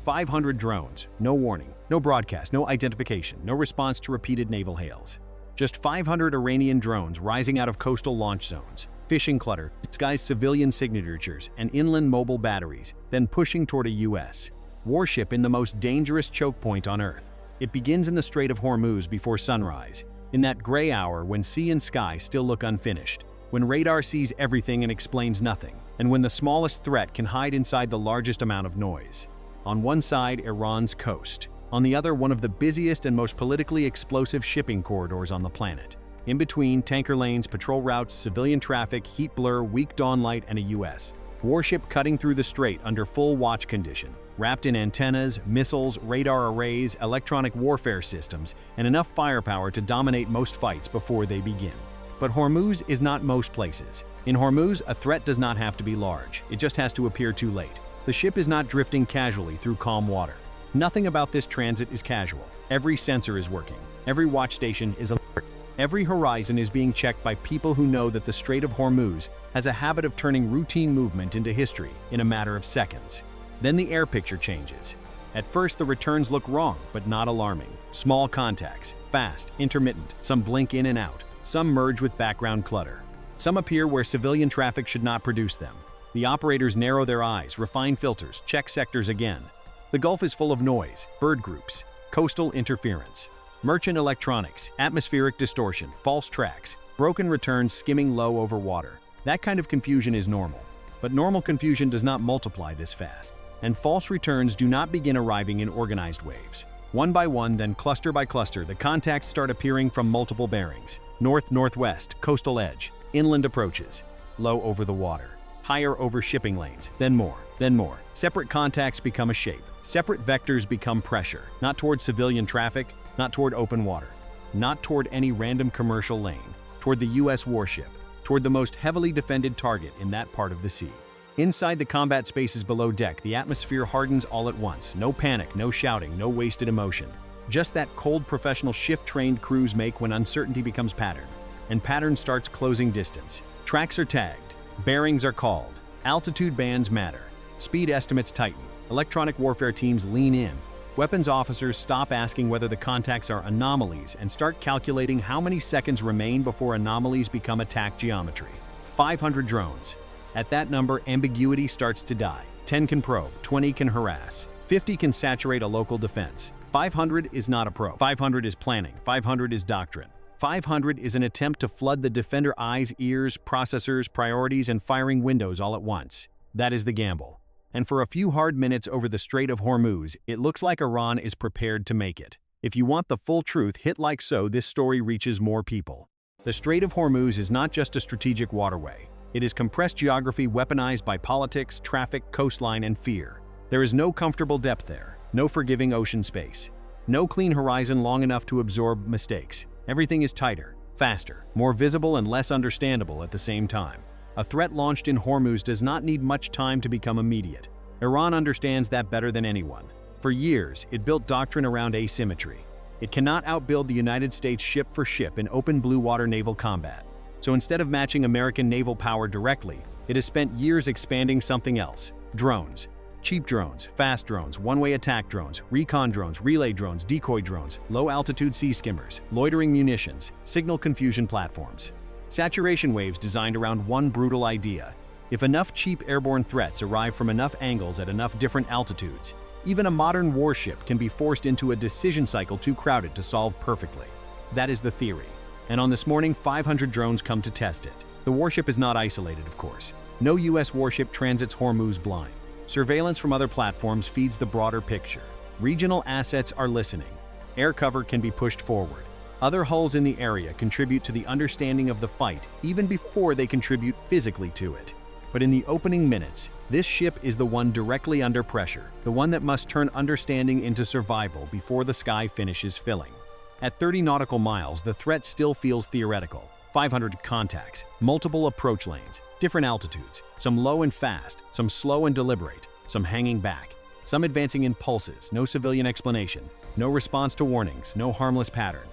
500 drones, no warning, no broadcast, no identification, no response to repeated naval hails. Just 500 Iranian drones rising out of coastal launch zones, fishing clutter, disguised civilian signatures, and inland mobile batteries, then pushing toward a U.S. warship in the most dangerous choke point on Earth. It begins in the Strait of Hormuz before sunrise, in that gray hour when sea and sky still look unfinished, when radar sees everything and explains nothing, and when the smallest threat can hide inside the largest amount of noise. On one side, Iran's coast. On the other, one of the busiest and most politically explosive shipping corridors on the planet. In between, tanker lanes, patrol routes, civilian traffic, heat blur, weak dawn light, and a U.S. warship cutting through the strait under full watch condition, wrapped in antennas, missiles, radar arrays, electronic warfare systems, and enough firepower to dominate most fights before they begin. But Hormuz is not most places. In Hormuz, a threat does not have to be large. It just has to appear too late. The ship is not drifting casually through calm water. Nothing about this transit is casual. Every sensor is working. Every watch station is alert. Every horizon is being checked by people who know that the Strait of Hormuz has a habit of turning routine movement into history in a matter of seconds. Then the air picture changes. At first, the returns look wrong, but not alarming. Small contacts, fast, intermittent, some blink in and out, some merge with background clutter. Some appear where civilian traffic should not produce them. The operators narrow their eyes, refine filters, check sectors again. The Gulf is full of noise, bird groups, coastal interference, merchant electronics, atmospheric distortion, false tracks, broken returns skimming low over water. That kind of confusion is normal. But normal confusion does not multiply this fast. And false returns do not begin arriving in organized waves. One by one, then cluster by cluster, the contacts start appearing from multiple bearings. North, northwest, coastal edge, inland approaches, low over the water, higher over shipping lanes, then more. Separate contacts become a shape. Separate vectors become pressure, not toward civilian traffic, not toward open water, not toward any random commercial lane, toward the U.S. warship, toward the most heavily defended target in that part of the sea. Inside the combat spaces below deck, the atmosphere hardens all at once. No panic, no shouting, no wasted emotion. Just that cold professional shift-trained crews make when uncertainty becomes pattern. And pattern starts closing distance. Tracks are tagged. Bearings are called. Altitude bands matter. Speed estimates tighten. Electronic warfare teams lean in. Weapons officers stop asking whether the contacts are anomalies and start calculating how many seconds remain before anomalies become attack geometry. 500 drones. At that number, ambiguity starts to die. 10 can probe, 20 can harass, 50 can saturate a local defense. 500 is not a probe. 500 is planning. 500 is doctrine. 500 is an attempt to flood the defender eyes, ears, processors, priorities, and firing windows all at once. That is the gamble. And for a few hard minutes over the Strait of Hormuz, it looks like Iran is prepared to make it. If you want the full truth, hit like so this story reaches more people. The Strait of Hormuz is not just a strategic waterway. It is compressed geography weaponized by politics, traffic, coastline, and fear. There is no comfortable depth there, no forgiving ocean space, no clean horizon long enough to absorb mistakes. Everything is tighter, faster, more visible and less understandable at the same time. A threat launched in Hormuz does not need much time to become immediate. Iran understands that better than anyone. For years, it built doctrine around asymmetry. It cannot outbuild the United States ship for ship in open blue water naval combat. So instead of matching American naval power directly, it has spent years expanding something else. Drones. Cheap drones, fast drones, one-way attack drones, recon drones, relay drones, decoy drones, low-altitude sea skimmers, loitering munitions, signal confusion platforms. Saturation waves designed around one brutal idea. If enough cheap airborne threats arrive from enough angles at enough different altitudes, even a modern warship can be forced into a decision cycle too crowded to solve perfectly. That is the theory. And on this morning, 500 drones come to test it. The warship is not isolated, of course. No U.S. warship transits Hormuz blind. Surveillance from other platforms feeds the broader picture. Regional assets are listening. Air cover can be pushed forward. Other hulls in the area contribute to the understanding of the fight even before they contribute physically to it. But in the opening minutes, this ship is the one directly under pressure, the one that must turn understanding into survival before the sky finishes filling. At 30 nautical miles, the threat still feels theoretical. 500 contacts, multiple approach lanes, different altitudes, some low and fast, some slow and deliberate, some hanging back, some advancing in pulses, no civilian explanation, no response to warnings, no harmless pattern.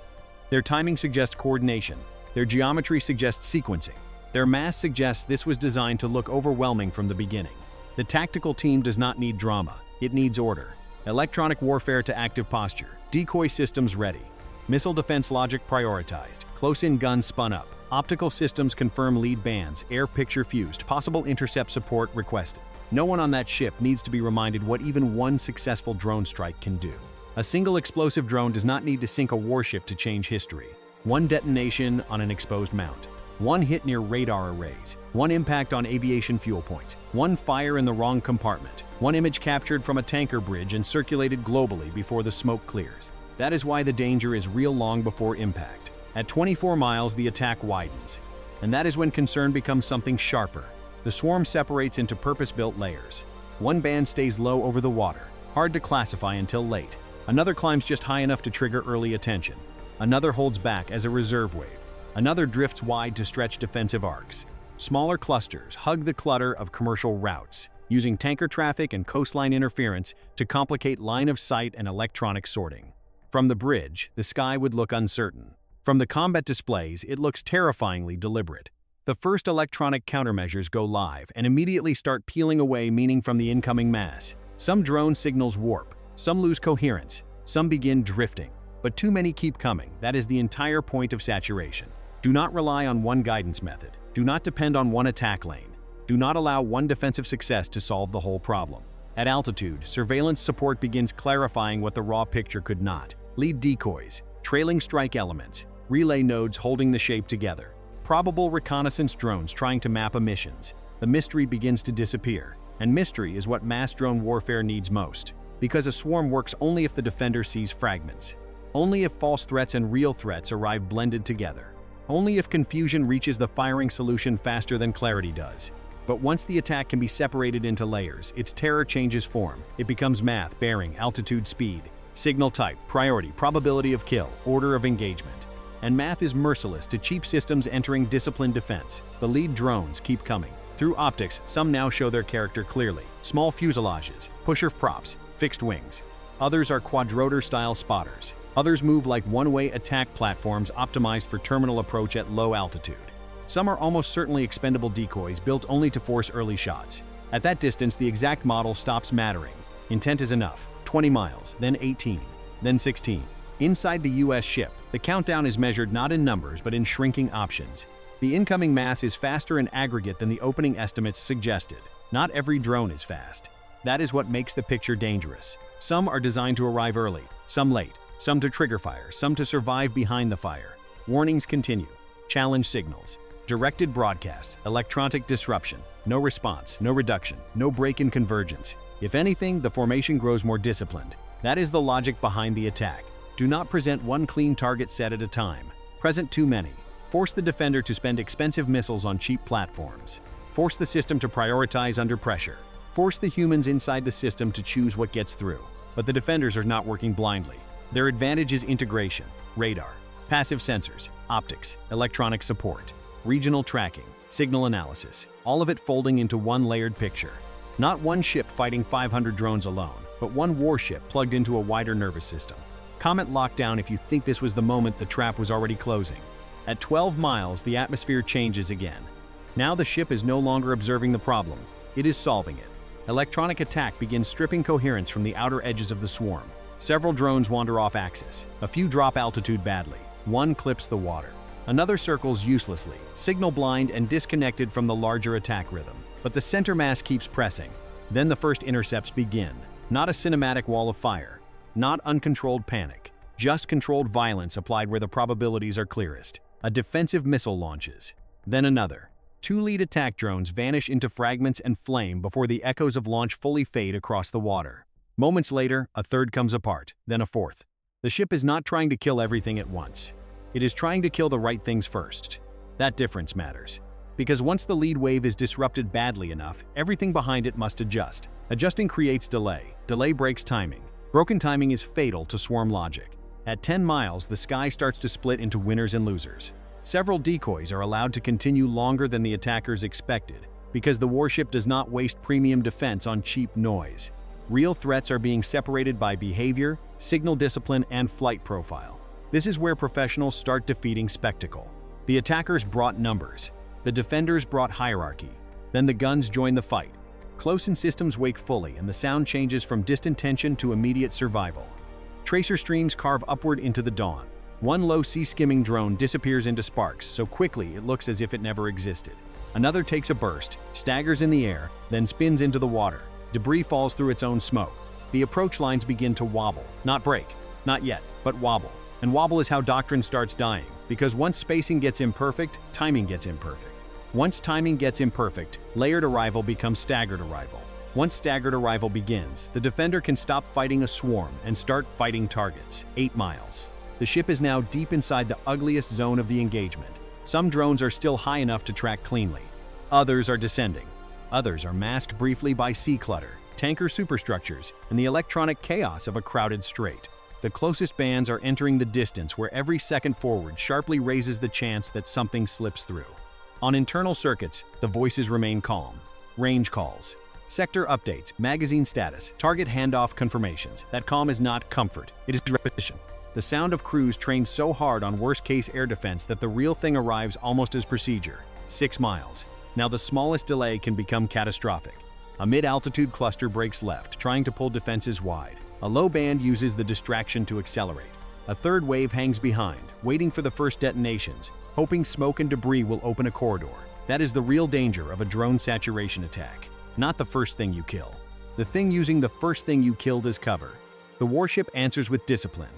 Their timing suggests coordination, their geometry suggests sequencing, their mass suggests this was designed to look overwhelming from the beginning. The tactical team does not need drama, it needs order. Electronic warfare to active posture. Decoy systems ready. Missile defense logic prioritized. Close-in guns spun up. Optical systems confirm lead bands. Air picture fused. Possible intercept support requested. No one on that ship needs to be reminded what even one successful drone strike can do. A single explosive drone does not need to sink a warship to change history. One detonation on an exposed mount. One hit near radar arrays. One impact on aviation fuel points. One fire in the wrong compartment. One image captured from a tanker bridge and circulated globally before the smoke clears. That is why the danger is real long before impact. At 24 miles, the attack widens. And that is when concern becomes something sharper. The swarm separates into purpose-built layers. One band stays low over the water, hard to classify until late. Another climbs just high enough to trigger early attention. Another holds back as a reserve wave. Another drifts wide to stretch defensive arcs. Smaller clusters hug the clutter of commercial routes, using tanker traffic and coastline interference to complicate line of sight and electronic sorting. From the bridge, the sky would look uncertain. From the combat displays, it looks terrifyingly deliberate. The first electronic countermeasures go live and immediately start peeling away meaning from the incoming mass. Some drone signals warp, some lose coherence, some begin drifting. But too many keep coming. That is the entire point of saturation. Do not rely on one guidance method. Do not depend on one attack lane. Do not allow one defensive success to solve the whole problem. At altitude, surveillance support begins clarifying what the raw picture could not. Lead decoys, trailing strike elements, relay nodes holding the shape together, probable reconnaissance drones trying to map emissions. The mystery begins to disappear, and mystery is what mass drone warfare needs most, because a swarm works only if the defender sees fragments, only if false threats and real threats arrive blended together, only if confusion reaches the firing solution faster than clarity does. But once the attack can be separated into layers, its terror changes form. It becomes math, bearing, altitude, speed, signal type, priority, probability of kill, order of engagement. And math is merciless to cheap systems entering disciplined defense. The lead drones keep coming. Through optics, some now show their character clearly. Small fuselages, pusher props, fixed wings. Others are quadrotor-style spotters. Others move like one-way attack platforms optimized for terminal approach at low altitude. Some are almost certainly expendable decoys built only to force early shots. At that distance, the exact model stops mattering. Intent is enough. 20 miles, then 18, then 16. Inside the US ship, the countdown is measured not in numbers but in shrinking options. The incoming mass is faster in aggregate than the opening estimates suggested. Not every drone is fast. That is what makes the picture dangerous. Some are designed to arrive early, some late, some to trigger fire, some to survive behind the fire. Warnings continue. Challenge signals. Directed broadcast. Electronic disruption. No response, no reduction, no break in convergence. If anything, the formation grows more disciplined. That is the logic behind the attack. Do not present one clean target set at a time. Present too many. Force the defender to spend expensive missiles on cheap platforms. Force the system to prioritize under pressure. Force the humans inside the system to choose what gets through. But the defenders are not working blindly. Their advantage is integration, radar, passive sensors, optics, electronic support, regional tracking, signal analysis, all of it folding into one layered picture. Not one ship fighting 500 drones alone, but one warship plugged into a wider nervous system. Comment lockdown if you think this was the moment the trap was already closing. At 12 miles, the atmosphere changes again. Now the ship is no longer observing the problem, it is solving it. Electronic attack begins stripping coherence from the outer edges of the swarm. Several drones wander off axis. A few drop altitude badly. One clips the water. Another circles uselessly, signal blind and disconnected from the larger attack rhythm. But the center mass keeps pressing. Then the first intercepts begin. Not a cinematic wall of fire. Not uncontrolled panic. Just controlled violence applied where the probabilities are clearest. A defensive missile launches. Then another. Two lead attack drones vanish into fragments and flame before the echoes of launch fully fade across the water. Moments later, a third comes apart, then a fourth. The ship is not trying to kill everything at once. It is trying to kill the right things first. That difference matters. Because once the lead wave is disrupted badly enough, everything behind it must adjust. Adjusting creates delay. Delay breaks timing. Broken timing is fatal to swarm logic. At 10 miles, the sky starts to split into winners and losers. Several decoys are allowed to continue longer than the attackers expected, because the warship does not waste premium defense on cheap noise. Real threats are being separated by behavior, signal discipline, and flight profile. This is where professionals start defeating spectacle. The attackers brought numbers. The defenders brought hierarchy. Then the guns joined the fight. close-in systems wake fully, and the sound changes from distant tension to immediate survival. Tracer streams carve upward into the dawn. One low sea-skimming drone disappears into sparks so quickly it looks as if it never existed. Another takes a burst, staggers in the air, then spins into the water. Debris falls through its own smoke. The approach lines begin to wobble, not break. Not yet, but wobble. And wobble is how doctrine starts dying, because once spacing gets imperfect, timing gets imperfect. Once timing gets imperfect, layered arrival becomes staggered arrival. Once staggered arrival begins, the defender can stop fighting a swarm and start fighting targets. 8 miles. The ship is now deep inside the ugliest zone of the engagement. Some drones are still high enough to track cleanly. Others are descending. Others are masked briefly by sea clutter, tanker superstructures, and the electronic chaos of a crowded strait. The closest bands are entering the distance where every second forward sharply raises the chance that something slips through. On internal circuits, the voices remain calm. Range calls, sector updates, magazine status, target handoff confirmations. That calm is not comfort, it is repetition. The sound of crews trained so hard on worst-case air defense that the real thing arrives almost as procedure. 6 miles. Now the smallest delay can become catastrophic. A mid-altitude cluster breaks left, trying to pull defenses wide. A low band uses the distraction to accelerate. A third wave hangs behind, waiting for the first detonations, hoping smoke and debris will open a corridor. That is the real danger of a drone saturation attack. Not the first thing you kill. The thing using the first thing you killed as cover. The warship answers with discipline.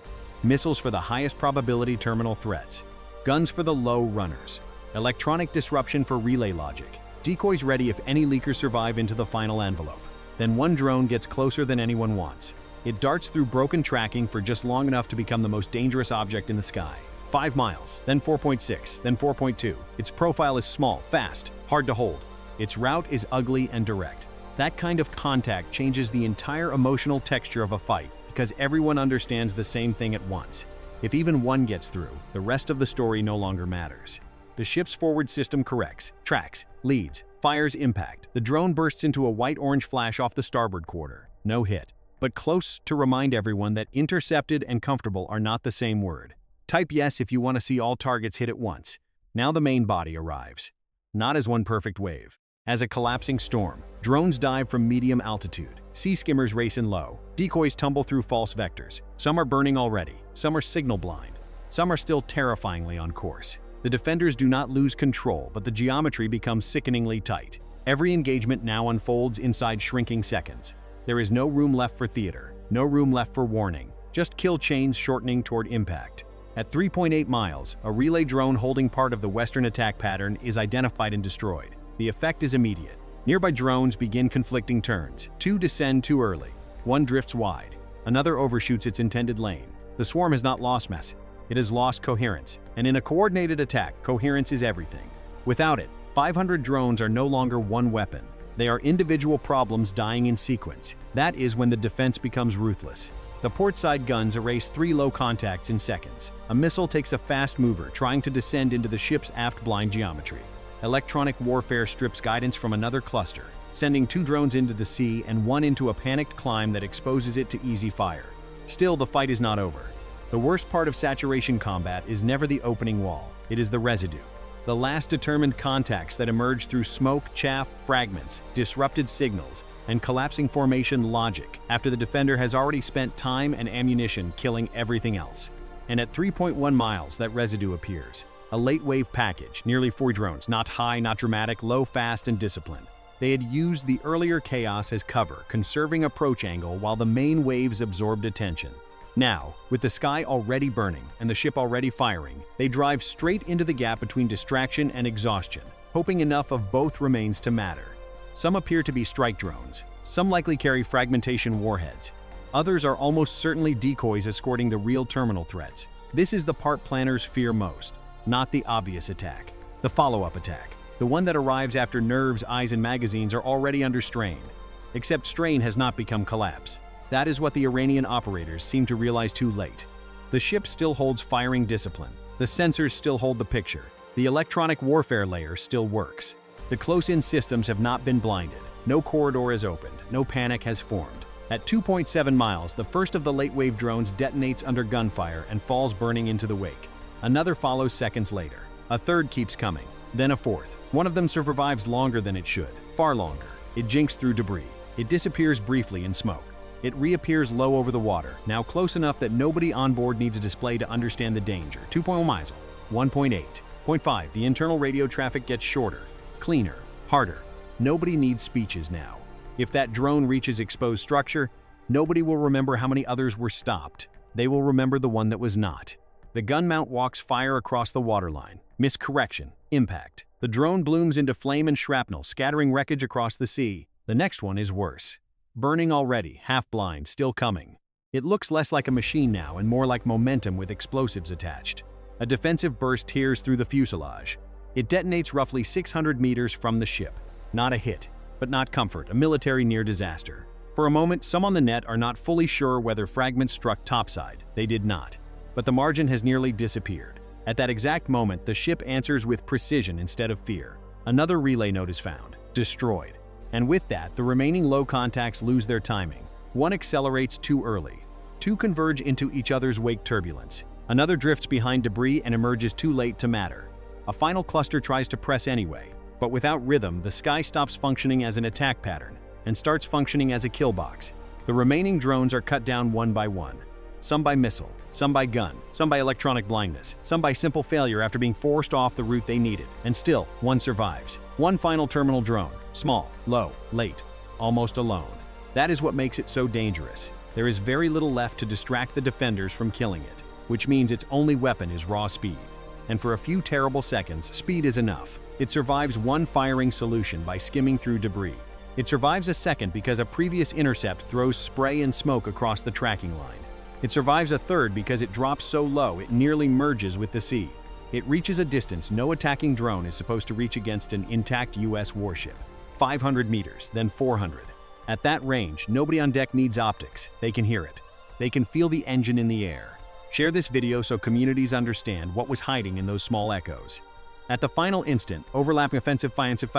Missiles for the highest probability terminal threats. Guns for the low runners. Electronic disruption for relay logic. Decoys ready if any leakers survive into the final envelope. Then one drone gets closer than anyone wants. It darts through broken tracking for just long enough to become the most dangerous object in the sky. 5 miles, then 4.6, then 4.2. Its profile is small, fast, hard to hold. Its route is ugly and direct. That kind of contact changes the entire emotional texture of a fight, because everyone understands the same thing at once. If even one gets through, the rest of the story no longer matters. The ship's forward system corrects, tracks, leads, fires impact. The drone bursts into a white-orange flash off the starboard quarter. No hit, but close to remind everyone that intercepted and comfortable are not the same word. Type yes if you want to see all targets hit at once. Now the main body arrives. Not as one perfect wave. As a collapsing storm, drones dive from medium altitude. Sea skimmers race in low. Decoys tumble through false vectors. Some are burning already. Some are signal blind. Some are still terrifyingly on course. The defenders do not lose control, but the geometry becomes sickeningly tight. Every engagement now unfolds inside shrinking seconds. There is no room left for theater. No room left for warning. Just kill chains shortening toward impact. At 3.8 miles, a relay drone holding part of the western attack pattern is identified and destroyed. The effect is immediate. Nearby drones begin conflicting turns. 2 descend too early. 1 drifts wide. Another overshoots its intended lane. The swarm has not lost mass. It has lost coherence. And in a coordinated attack, coherence is everything. Without it, 500 drones are no longer one weapon. They are individual problems dying in sequence. That is when the defense becomes ruthless. The portside guns erase 3 low contacts in seconds. A missile takes a fast mover trying to descend into the ship's aft blind geometry. Electronic warfare strips guidance from another cluster, sending 2 drones into the sea and 1 into a panicked climb that exposes it to easy fire. Still, the fight is not over. The worst part of saturation combat is never the opening wall. It is the residue. The last determined contacts that emerge through smoke, chaff, fragments, disrupted signals, and collapsing formation logic after the defender has already spent time and ammunition killing everything else. And at 3.1 miles, that residue appears. A late-wave package, nearly 4 drones, not high, not dramatic, low, fast, and disciplined. They had used the earlier chaos as cover, conserving approach angle while the main waves absorbed attention. Now, with the sky already burning and the ship already firing, they drive straight into the gap between distraction and exhaustion, hoping enough of both remains to matter. Some appear to be strike drones. Some likely carry fragmentation warheads. Others are almost certainly decoys escorting the real terminal threats. This is the part planners fear most. Not the obvious attack. The follow-up attack. The one that arrives after nerves, eyes, and magazines are already under strain. Except strain has not become collapse. That is what the Iranian operators seem to realize too late. The ship still holds firing discipline. The sensors still hold the picture. The electronic warfare layer still works. The close-in systems have not been blinded. No corridor is opened. No panic has formed. At 2.7 miles, the first of the late-wave drones detonates under gunfire and falls burning into the wake. Another follows seconds later. A third keeps coming. Then a fourth. One of them survives longer than it should. Far longer. It jinks through debris. It disappears briefly in smoke. It reappears low over the water, now close enough that nobody on board needs a display to understand the danger. 2.0 miles, 1.8.5. The internal radio traffic gets shorter, cleaner, harder. Nobody needs speeches now. If that drone reaches exposed structure, nobody will remember how many others were stopped. They will remember the one that was not. The gun mount walks fire across the waterline. Miscorrection. Impact. The drone blooms into flame and shrapnel, scattering wreckage across the sea. The next one is worse. Burning already, half blind, still coming. It looks less like a machine now and more like momentum with explosives attached. A defensive burst tears through the fuselage. It detonates roughly 600 meters from the ship. Not a hit, but not comfort, a military near disaster. For a moment, some on the net are not fully sure whether fragments struck topside. They did not. But the margin has nearly disappeared. At that exact moment, the ship answers with precision instead of fear. Another relay node is found. Destroyed. And with that, the remaining low contacts lose their timing. One accelerates too early. Two converge into each other's wake turbulence. Another drifts behind debris and emerges too late to matter. A final cluster tries to press anyway. But without rhythm, the sky stops functioning as an attack pattern and starts functioning as a kill box. The remaining drones are cut down one by one. Some by missile, some by gun, some by electronic blindness, some by simple failure after being forced off the route they needed. And still, one survives. One final terminal drone. Small, low, late, almost alone. That is what makes it so dangerous. There is very little left to distract the defenders from killing it, which means its only weapon is raw speed. And for a few terrible seconds, speed is enough. It survives one firing solution by skimming through debris. It survives a second because a previous intercept throws spray and smoke across the tracking line. It survives a third because it drops so low it nearly merges with the sea. It reaches a distance no attacking drone is supposed to reach against an intact US warship. 500 meters, then 400. At that range, nobody on deck needs optics. They can hear it. They can feel the engine in the air. Share this video so communities understand what was hiding in those small echoes. At the final instant, overlapping offensive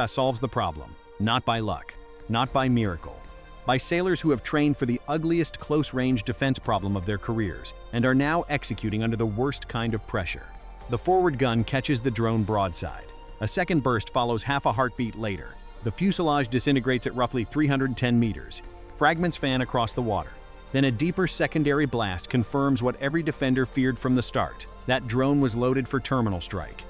solves the problem. Not by luck. Not by miracle. By sailors who have trained for the ugliest close-range defense problem of their careers and are now executing under the worst kind of pressure. The forward gun catches the drone broadside. A second burst follows half a heartbeat later. The fuselage disintegrates at roughly 310 meters. Fragments fan across the water. Then a deeper secondary blast confirms what every defender feared from the start. That drone was loaded for terminal strike.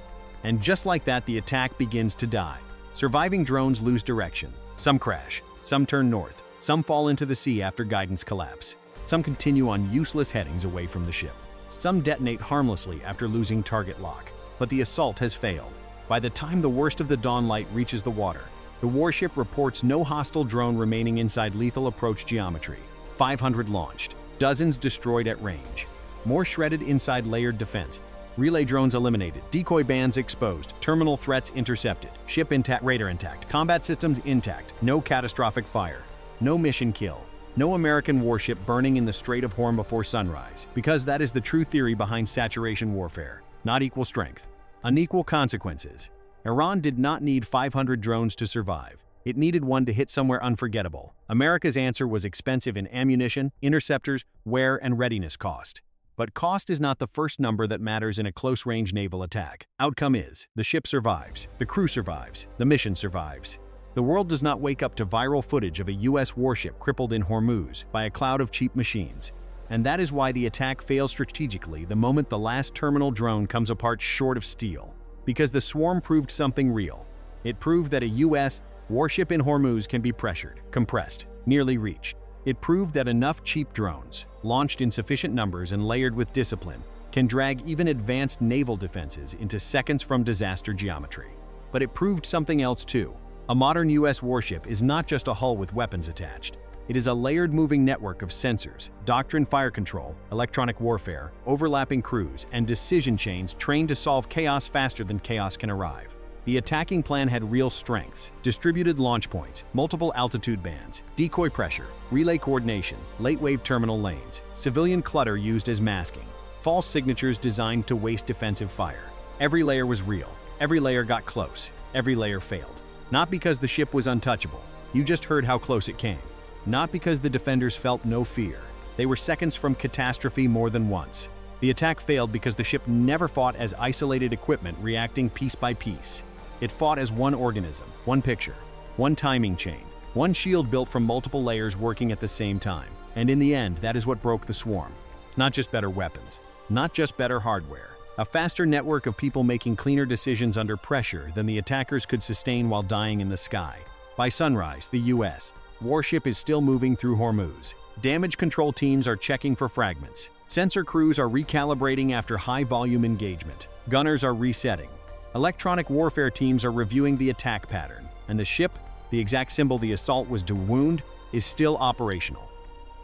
And just like that, the attack begins to die. Surviving drones lose direction. Some crash. Some turn north. Some fall into the sea after guidance collapse. Some continue on useless headings away from the ship. Some detonate harmlessly after losing target lock. But the assault has failed. By the time the worst of the dawn light reaches the water, the warship reports no hostile drone remaining inside lethal approach geometry. 500 launched. Dozens destroyed at range. More shredded inside layered defense. Relay drones eliminated. Decoy bands exposed. Terminal threats intercepted. Ship intact. Radar intact. Combat systems intact. No catastrophic fire. No mission kill. No American warship burning in the Strait of Hormuz before sunrise. Because that is the true theory behind saturation warfare. Not equal strength. Unequal consequences. Iran did not need 500 drones to survive. It needed one to hit somewhere unforgettable. America's answer was expensive in ammunition, interceptors, wear, and readiness cost. But cost is not the first number that matters in a close-range naval attack. Outcome is, the ship survives, the crew survives, the mission survives. The world does not wake up to viral footage of a US warship crippled in Hormuz by a cloud of cheap machines. And that is why the attack fails strategically the moment the last terminal drone comes apart short of steel. Because the swarm proved something real. It proved that a US warship in Hormuz can be pressured, compressed, nearly reached. It proved that enough cheap drones, launched in sufficient numbers and layered with discipline, can drag even advanced naval defenses into seconds from disaster geometry. But it proved something else too. A modern US warship is not just a hull with weapons attached. It is a layered moving network of sensors, doctrine fire control, electronic warfare, overlapping crews, and decision chains trained to solve chaos faster than chaos can arrive. The attacking plan had real strengths: distributed launch points, multiple altitude bands, decoy pressure, relay coordination, late-wave terminal lanes, civilian clutter used as masking, false signatures designed to waste defensive fire. Every layer was real. Every layer got close. Every layer failed. Not because the ship was untouchable. You just heard how close it came. Not because the defenders felt no fear. They were seconds from catastrophe more than once. The attack failed because the ship never fought as isolated equipment reacting piece by piece. It fought as one organism, one picture, one timing chain, One shield built from multiple layers working at the same time. And in the end, that is what broke the swarm. Not just better weapons, not just better hardware. A faster network of people making cleaner decisions under pressure than the attackers could sustain while dying in the sky. By sunrise, the U.S. Warship is still moving through Hormuz. Damage control teams are checking for fragments. Sensor crews are recalibrating after high-volume engagement. Gunners are resetting. Electronic warfare teams are reviewing the attack pattern. And the ship, the exact symbol the assault was to wound, is still operational.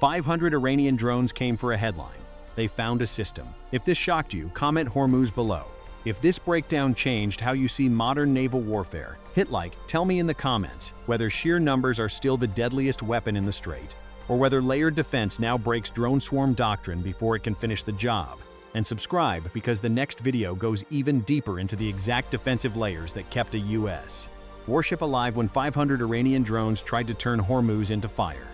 500 Iranian drones came for a headline. They found a system. If this shocked you, comment Hormuz below. If this breakdown changed how you see modern naval warfare, hit like, tell me in the comments whether sheer numbers are still the deadliest weapon in the strait, or whether layered defense now breaks drone swarm doctrine before it can finish the job. And subscribe because the next video goes even deeper into the exact defensive layers that kept a U.S. warship alive when 500 Iranian drones tried to turn Hormuz into fire.